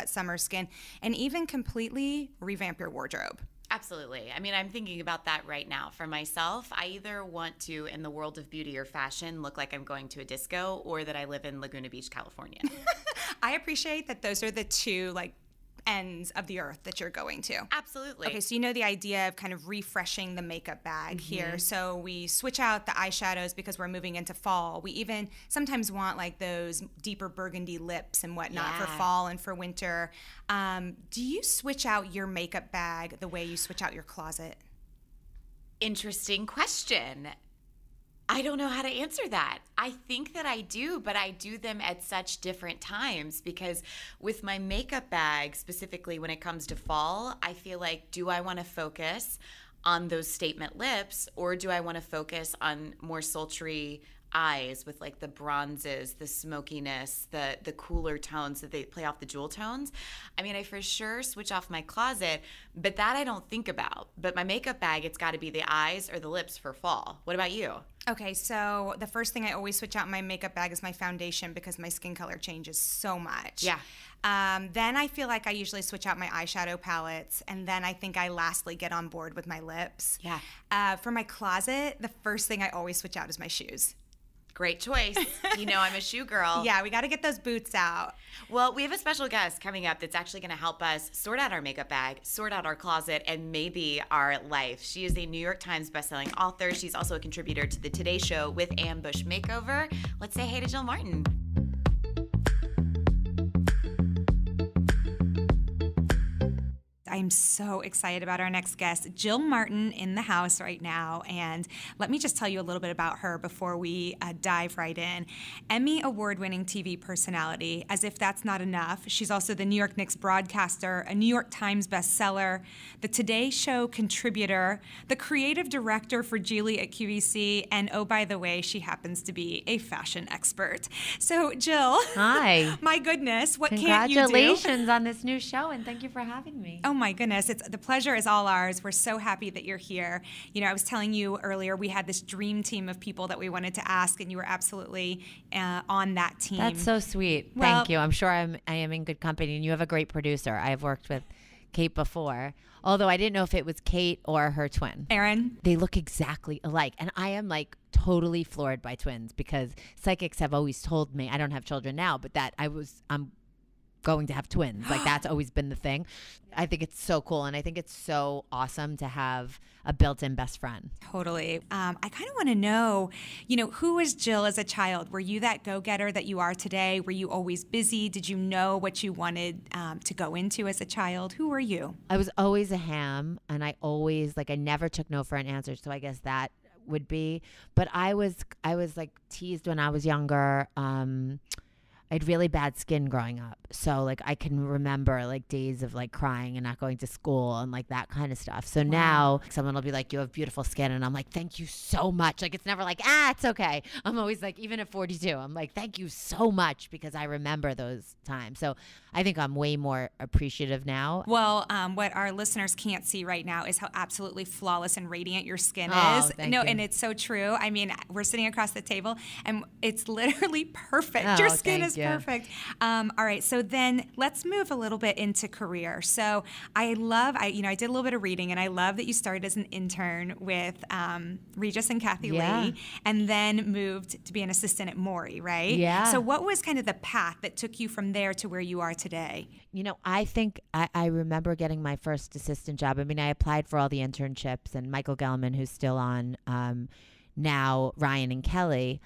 that summer skin, and even completely revamp your wardrobe. Absolutely. I mean, I'm thinking about that right now. For myself, I either want to, in the world of beauty or fashion, look like I'm going to a disco, or that I live in Laguna Beach, California. I appreciate that those are the two ends of the earth that you're going to. Absolutely. Okay, so you know the idea of kind of refreshing the makeup bag here. So we switch out the eyeshadows because we're moving into fall. We even sometimes want like those deeper burgundy lips and whatnot for fall and for winter. Do you switch out your makeup bag the way you switch out your closet? Interesting question. I don't know how to answer that. I think that I do, but I do them at such different times because with my makeup bag, specifically when it comes to fall, I feel like, do I want to focus on those statement lips, or do I want to focus on more sultry eyes with like the bronzes, the smokiness, the cooler tones that they play off the jewel tones? I mean, I for sure switch off my closet, but that I don't think about. But my makeup bag, it's got to be the eyes or the lips for fall. What about you? Okay, so the first thing I always switch out in my makeup bag is my foundation because my skin color changes so much. Yeah. Then I feel like I usually switch out my eyeshadow palettes, and then I think I lastly get on board with my lips. Yeah. For my closet, the first thing I always switch out is my shoes. Great choice. You know, I'm a shoe girl. Yeah, we got to get those boots out. Well, we have a special guest coming up that's actually going to help us sort out our makeup bag, sort out our closet, and maybe our life. She is a New York Times bestselling author. She's also a contributor to the Today Show with Ambush Makeover. Let's say hey to Jill Martin. I'm so excited about our next guest, Jill Martin, in the house right now. And let me just tell you a little bit about her before we dive right in. Emmy award-winning TV personality. As if that's not enough, she's also the New York Knicks broadcaster, a New York Times bestseller, the Today Show contributor, the creative director for G.I.L.I at QVC, and oh, by the way, she happens to be a fashion expert. So, Jill. Hi. My goodness, what can't you do? Congratulations on this new show, and thank you for having me. Oh my goodness, the pleasure is all ours. We're so happy that you're here. You know, I was telling you earlier, we had this dream team of people that we wanted to ask, and you were absolutely on that team. That's so sweet. Well, thank you. I'm sure I am in good company, and you have a great producer. I have worked with Kate before, although I didn't know if it was Kate or her twin. Erin. They look exactly alike, and I am like totally floored by twins because psychics have always told me, I don't have children now, but that I'm going to have twins. Like that's always been the thing. I think it's so cool, and I think it's so awesome to have a built-in best friend. Totally. I kind of want to know, you know, who was Jill as a child? Were you that go-getter that you are today? Were you always busy? Did you know what you wanted to go into as a child? Who were you? I was always a ham, and I never took no for an answer, so I guess that would be. But I was like teased when I was younger. I had really bad skin growing up. So like I can remember like days of like crying and not going to school and like that kind of stuff. So now someone will be like, you have beautiful skin. And I'm like, thank you so much. Like it's never like, it's okay. I'm always like, even at 42, I'm like, thank you so much because I remember those times. So I think I'm way more appreciative now. Well, what our listeners can't see right now is how absolutely flawless and radiant your skin is. Thank you. And it's so true. I mean, we're sitting across the table and it's literally perfect. Oh, your skin is you. perfect. All right, so then let's move a little bit into career. So I did a little bit of reading, and I love that you started as an intern with Regis and Kathy Lee, and then moved to be an assistant at Maury, right? Yeah. So what was kind of the path that took you from there to where you are today? You know, I think I remember getting my first assistant job. I mean, I applied for all the internships, and Michael Gelman, who's still on now, Ryan and Kelly,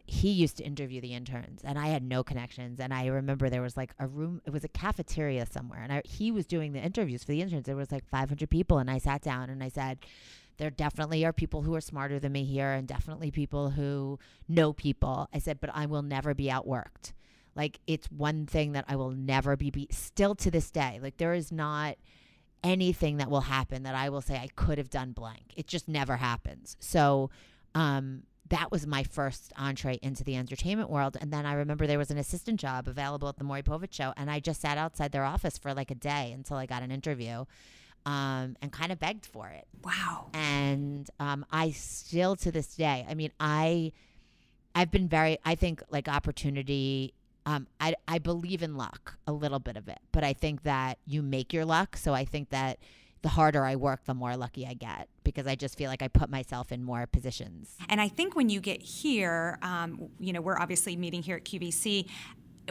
he used to interview the interns, and I had no connections. And I remember there was like a room, it was a cafeteria somewhere, and he was doing the interviews for the interns. There was like 500 people, and I sat down and I said, there definitely are people who are smarter than me here, and definitely people who know people. I said, but I will never be outworked. Like, it's one thing that I will never be still to this day. Like, there is not anything that will happen that I will say I could have done blank. It just never happens. So, that was my first entree into the entertainment world. And then I remember there was an assistant job available at the Maury Povich show, and I just sat outside their office for like a day until I got an interview, and kind of begged for it. Wow. And I still to this day, I mean, I've been I think like opportunity I believe in luck, a little bit of it, but I think that you make your luck. So I think that the harder I work, the more lucky I get, because I just feel like I put myself in more positions. And I think when you get here, we're obviously meeting here at QVC.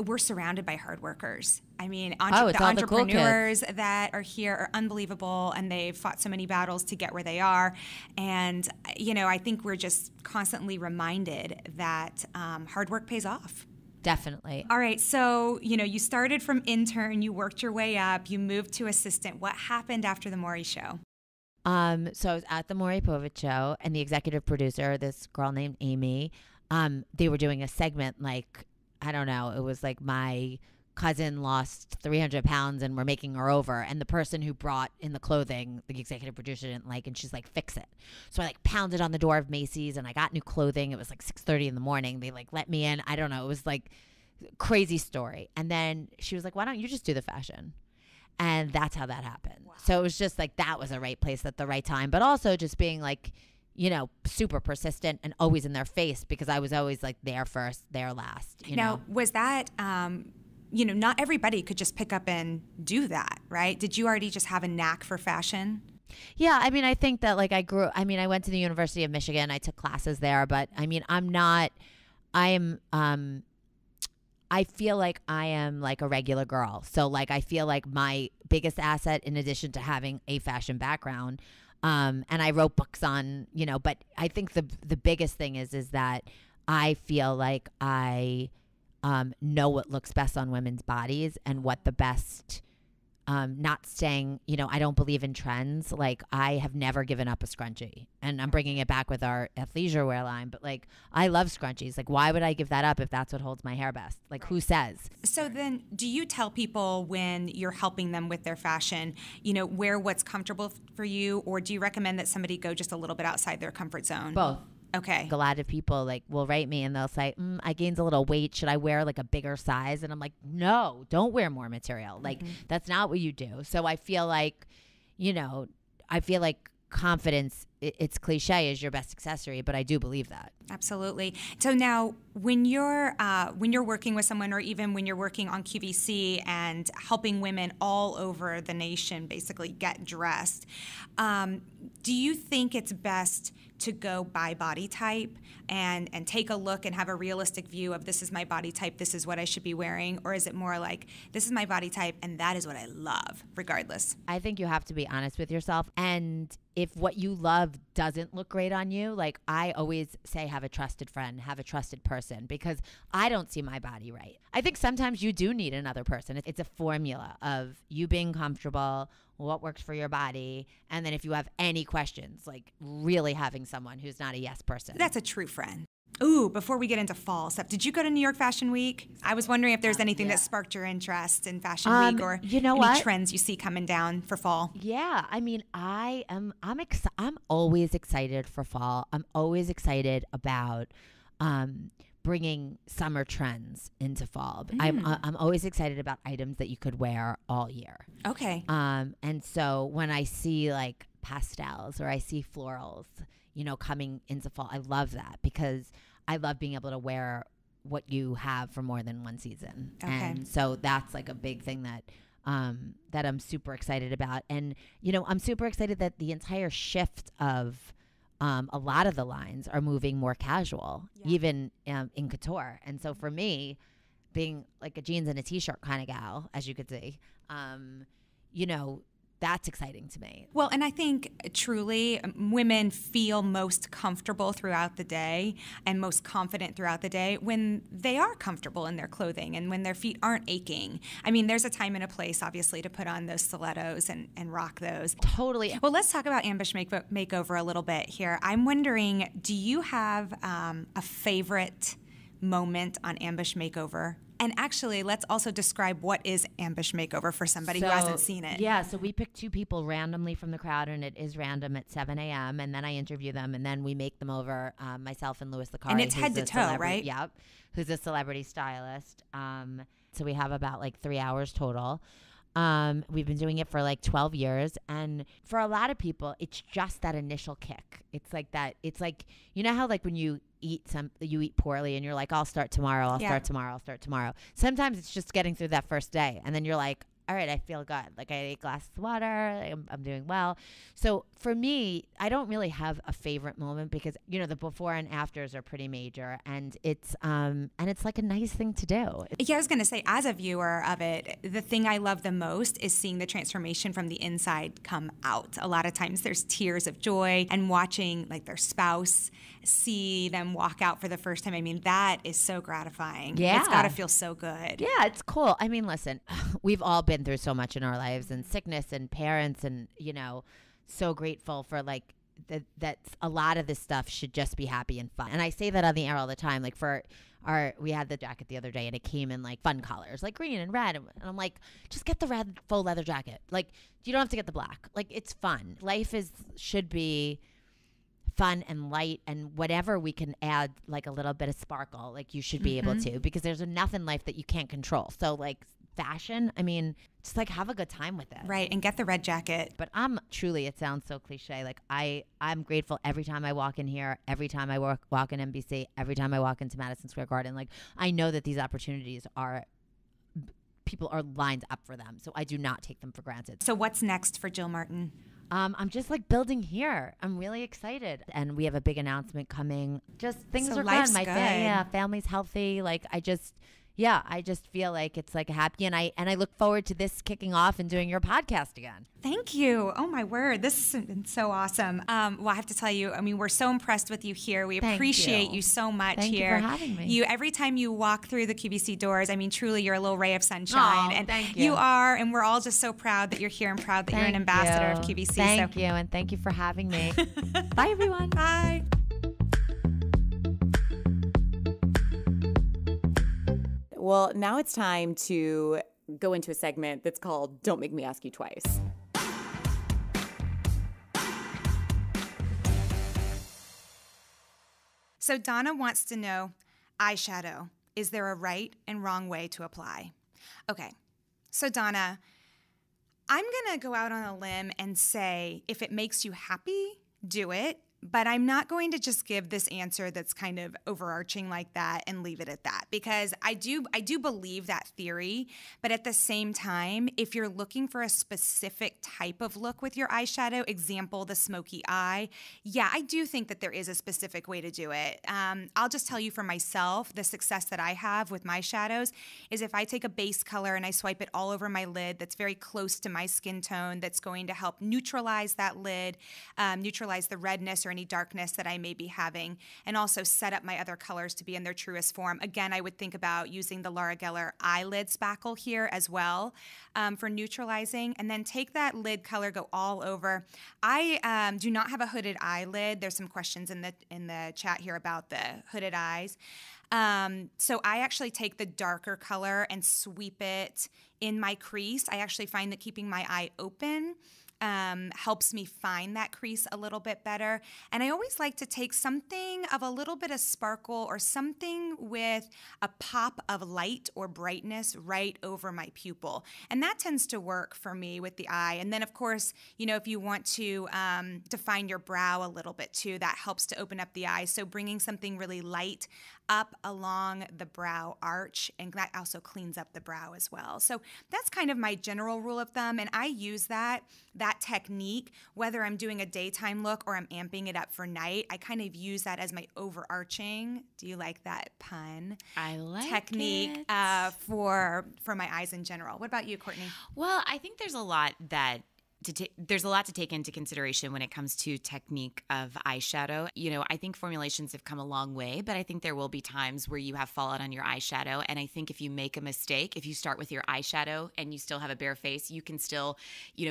We're surrounded by hard workers. I mean, the entrepreneurs that are here are unbelievable, and they've fought so many battles to get where they are. And, I think we're just constantly reminded that hard work pays off. Definitely. All right. So, you started from intern, you worked your way up, you moved to assistant. What happened after the Maury show? So I was at the Maury show, and the executive producer, this girl named Amy, they were doing a segment like, I don't know, it was like my cousin lost 300 pounds and we're making her over. And the person who brought in the clothing, the executive producer didn't like, and she's like, fix it. So I like pounded on the door of Macy's and I got new clothing. It was like 6:30 in the morning. They like let me in. I don't know. It was like crazy story. And then she was like, why don't you just do the fashion? And that's how that happened. Wow. So it was just like, that was the right place at the right time. But also just being like, super persistent and always in their face, because I was always like there first, there last. Now, was that, not everybody could just pick up and do that, right? Did you already just have a knack for fashion? Yeah, I mean, I think that like I went to the University of Michigan. I took classes there, but I mean, I feel like I am like a regular girl. So like, I feel like my biggest asset, in addition to having a fashion background, and I wrote books on, but I think the biggest thing is that I feel like I know what looks best on women's bodies and what the best, not staying, I don't believe in trends. Like, I have never given up a scrunchie, and I'm bringing it back with our athleisure wear line, but like, I love scrunchies. Like, why would I give that up if that's what holds my hair best? Like, who says? So then do you tell people when you're helping them with their fashion, wear what's comfortable for you, or do you recommend that somebody go just a little bit outside their comfort zone? Both. Okay. A lot of people like will write me and they'll say, I gained a little weight. Should I wear like a bigger size? And I'm like, no, don't wear more material. Like, that's not what you do. So I feel like, confidence, it's cliche, is your best accessory, but I do believe that. Absolutely. So now when you're working with someone, or even when you're working on QVC and helping women all over the nation basically get dressed, do you think it's best to go by body type and take a look and have a realistic view of, this is my body type, this is what I should be wearing? Or is it more like, this is my body type and that is what I love regardless? I think you have to be honest with yourself. And if what you love doesn't look great on you, like I always say, have a trusted friend, have a trusted person, because I don't see my body right. I think sometimes you do need another person. It's a formula of you being comfortable, what works for your body, and then if you have any questions, like really having someone who's not a yes person. That's a true friend. Ooh, before we get into fall stuff, did you go to New York Fashion Week? I was wondering if there's anything that sparked your interest in Fashion Week, or any trends you see coming down for fall. Yeah, I mean, I'm always excited for fall. I'm always excited about bringing summer trends into fall. I'm always excited about items that you could wear all year. Okay. And so when I see like pastels or I see florals, coming into fall, I love that, because I love being able to wear what you have for more than one season. Okay. And so that's like a big thing that I'm super excited about. And, I'm super excited that the entire shift of a lot of the lines are moving more casual, even in couture. And so for me, being like a jeans and a t-shirt kind of gal, as you could see, that's exciting to me. Well, and I think truly women feel most comfortable throughout the day and most confident throughout the day when they are comfortable in their clothing and when their feet aren't aching. I mean, there's a time and a place, obviously, to put on those stilettos and rock those. Totally. Well, let's talk about Ambush Makeover a little bit here. I'm wondering, do you have a favorite moment on Ambush Makeover? And actually, let's also describe what is Ambush Makeover for somebody who hasn't seen it. Yeah, so we pick 2 people randomly from the crowd, and it is random at 7 a.m., and then I interview them, and then we make them over, myself and Louis Licari. And it's head to toe, right? Yep, who's a celebrity stylist. So we have about like 3 hours total. We've been doing it for like 12 years. And for a lot of people, it's just that initial kick. It's like that. It's like, how like when you you eat poorly and you're like, I'll start tomorrow. I'll start tomorrow. Sometimes it's just getting through that first day. And then you're like, all right, I feel good. Like I ate a glass of water. I'm doing well. So for me, I don't really have a favorite moment because, the before and afters are pretty major, and it's like a nice thing to do. Yeah, I was going to say, as a viewer of it, the thing I love the most is seeing the transformation from the inside come out. A lot of times there's tears of joy, and watching like their spouse see them walk out for the first time. I mean, that is so gratifying. Yeah. It's got to feel so good. Yeah, it's cool. I mean, listen, we've all been through so much in our lives, and sickness and parents, and so grateful for like that a lot of this stuff should just be happy and fun. And I say that on the air all the time. Like we had the jacket the other day, and it came in like fun colors, like green and red, and I'm like, just get the red faux leather jacket. Like, you don't have to get the black. Like, it's fun. Life should be fun and light, and whatever we can add like a little bit of sparkle, like you should be able to, because there's enough in life that you can't control. So like fashion, I mean, just like have a good time with it. Right, and get the red jacket. But it sounds so cliche. Like I'm grateful every time I walk in here, every time I walk in NBC, every time I walk into Madison Square Garden. Like, I know that these opportunities people are lined up for them. So I do not take them for granted. So what's next for Jill Martin? I'm just like building here. I'm really excited. And we have a big announcement coming. Just things are good. My family's healthy. Like I just feel like it's like happy, and I look forward to this kicking off and doing your podcast again. Thank you. Oh my word, this has been so awesome. Well, I have to tell you, I mean, we're so impressed with you here. We appreciate you so much here. Thank you for having me. Every time you walk through the QVC doors, I mean, truly, you're a little ray of sunshine. And thank you. You are, and we're all just so proud that you're here and proud that you're an ambassador of QVC. Thank you, and thank you for having me. Bye, everyone. Bye. Well, now it's time to go into a segment that's called Don't Make Me Ask You Twice. So Donna wants to know, eyeshadow, is there a right and wrong way to apply? Okay, so Donna, I'm going to go out on a limb and say, if it makes you happy, do it. But I'm not going to just give this answer that's kind of overarching like that and leave it at that, because I do believe that theory. But at the same time, if you're looking for a specific type of look with your eyeshadow, example, the Smokey Eye, yeah, I do think that there is a specific way to do it. I'll just tell you for myself, the success that I have with my shadows is if I take a base color and I swipe it all over my lid that's very close to my skin tone, that's going to help neutralize that lid, neutralize the redness or any darkness that I may be having, and also set up my other colors to be in their truest form. Again, I would think about using the Laura Geller eyelid spackle here as well for neutralizing, and then take that lid color, go all over. I do not have a hooded eyelid. There's some questions in the chat here about the hooded eyes. So I actually take the darker color and sweep it in my crease. I actually find that keeping my eye open helps me find that crease a little bit better. And I always like to take something of a little bit of sparkle or something with a pop of light or brightness right over my pupil. And that tends to work for me with the eye. And then, of course, if you want to define your brow a little bit too, that helps to open up the eye. So bringing something really light up along the brow arch, and that also cleans up the brow as well. So that's kind of my general rule of thumb, and I use that technique whether I'm doing a daytime look or I'm amping it up for night. I kind of use that as my overarching, do you like that pun? I like technique it. For my eyes in general. What about you, Courtney? Well, I think there's a lot to take into consideration when it comes to technique of eyeshadow. I think formulations have come a long way, but I think there will be times where you have fallout on your eyeshadow. And I think if you make a mistake, if you start with your eyeshadow and you still have a bare face, you can still,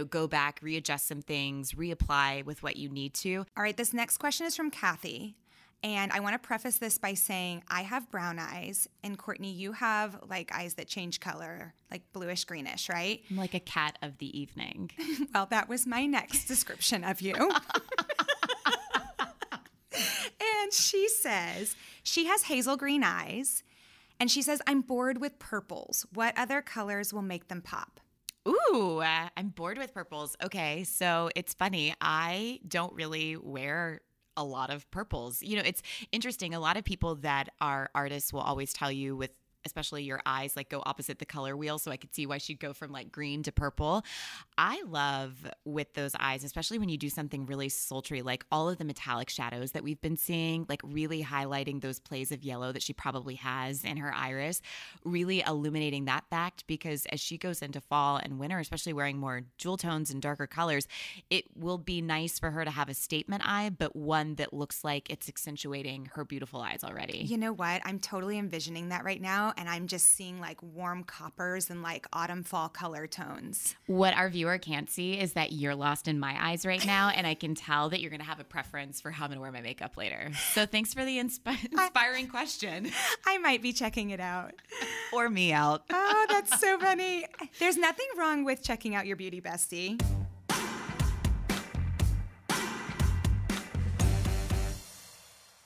go back, readjust some things, reapply with what you need to. All right, this next question is from Kathy. And I want to preface this by saying I have brown eyes, and Courtney, you have like eyes that change color, like bluish greenish, right? I'm like a cat of the evening. Well, that was my next description of you. And she says she has hazel green eyes, and she says, I'm bored with purples. What other colors will make them pop? Ooh, I'm bored with purples. Okay, so it's funny. I don't really wear a lot of purples. You know, it's interesting. A lot of people that are artists will always tell you with especially your eyes like go opposite the color wheel. So I could see why she'd go from like green to purple. I love with those eyes, especially when you do something really sultry, like all of the metallic shadows that we've been seeing, like really highlighting those plays of yellow that she probably has in her iris, really illuminating that fact, because as she goes into fall and winter, especially wearing more jewel tones and darker colors, it will be nice for her to have a statement eye, but one that looks like it's accentuating her beautiful eyes already. You know what? I'm totally envisioning that right now, and I'm just seeing like warm coppers and like autumn fall color tones. What our viewer can't see is that you're lost in my eyes right now, and I can tell that you're going to have a preference for how I'm going to wear my makeup later. So thanks for the inspiring question. I might be checking it out. Or me out. Oh, that's so funny. There's nothing wrong with checking out your beauty bestie.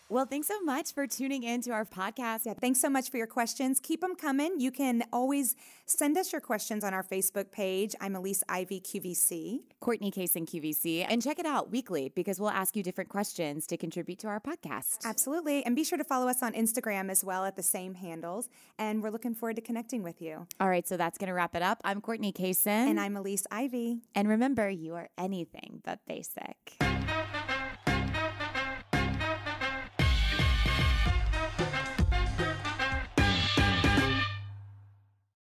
Well, thanks so much for tuning in to our podcast. Yeah, thanks so much for your questions. Keep them coming. You can always send us your questions on our Facebook page. I'm Elise Ivy QVC. Courtney Kaysen QVC. And check it out weekly because we'll ask you different questions to contribute to our podcast. Absolutely. And be sure to follow us on Instagram as well at the same handles. And we're looking forward to connecting with you. All right, so that's going to wrap it up. I'm Courtney Kaysen. And I'm Elise Ivy. And remember, you are anything but basic.